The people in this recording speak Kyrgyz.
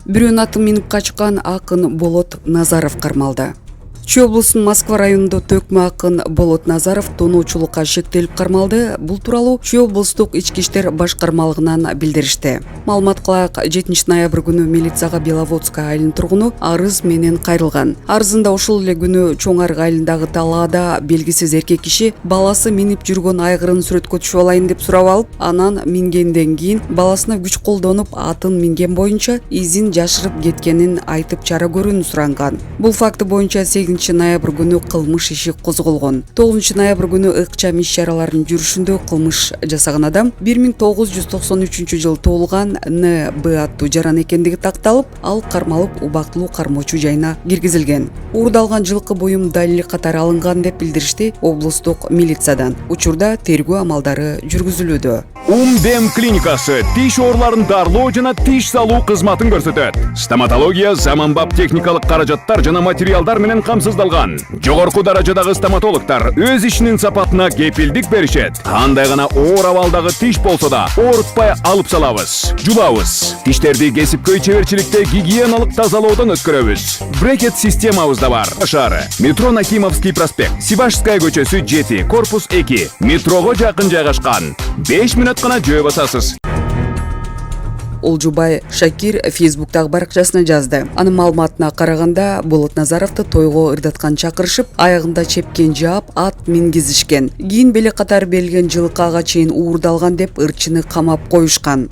Бирөөнүн атын минип качкан акын Болот Назаров кармалды. Чүй облусунун Москва районунда төкмө акын Болот Назаров тоноочулукка шектелип кармалды. Бул тууралуу Чүй облустук ички иштер башкармалыгынан билдиришти. Маалыматка ылайык 7 ноябрь күнү милицияга Беловодская айылынын тургуну арыз менен кайрылган. Арызында ошол эле күнү Чоң Арык айылындагы талаада белгисиз эркек киши баласы минип жүргөн айгырын сүрөткө түшүп алайын деп сурап алып, анан мингенден кийин баласына күч колдонуп атын минген боюнча изин жашырып кеткенин айтып чара көрүүнү суранган. Бул факты боюнча 8 ноябрь күнү кылмыш иши козголгон. 9 ноябрь күнү ыкчам иш-чаралардын жүрүшүндө кылмыш жасаган адам 1993 жылы туулган Н.Б. аттуу жаран экендиги такталып, ал кармалып убактылуу кармоочу жайына киргизилген. Уурдалган жылкы буюм далили катары алынган деп билдиришти облустук милициядан. Учурда тергөө амалдары жүргүзүлүүдө. Дем клиникасы тиш ооруларын дарылоо жана тиш салуу кызматын көрсөтөт. Стоматология заманбап техникалык каражаттар жана материалдар менен камсыздалган. Жогорку даражадагы стоматологдор өз ишинин сапатына кепилдик беришет. Кандай гана оор абалдагы тиш болсо да оорутпай алып салабыз, жулабыз. Тиштерди кесипкөй чеберчиликте гигиеналык тазалоодон өткөрөбүз. Брекет системабыз да бар. Шаары метро Накимовский проспект, Сибашская көчөсү 7, корпус 2, метрого жакын жайгашкан. 5 минут гана жөө басасыз. Олжубай Шакир Фейсбуктагы баракчасына жазды. Анын маалыматына караганда, Болот Назаровду тойго ырдаткан чакырышып, аягында чепкен жаап, ат мингизишкен. Кийин белек катары берилген жылкыга чейин уурдалган деп ырчыны камап коюшкан.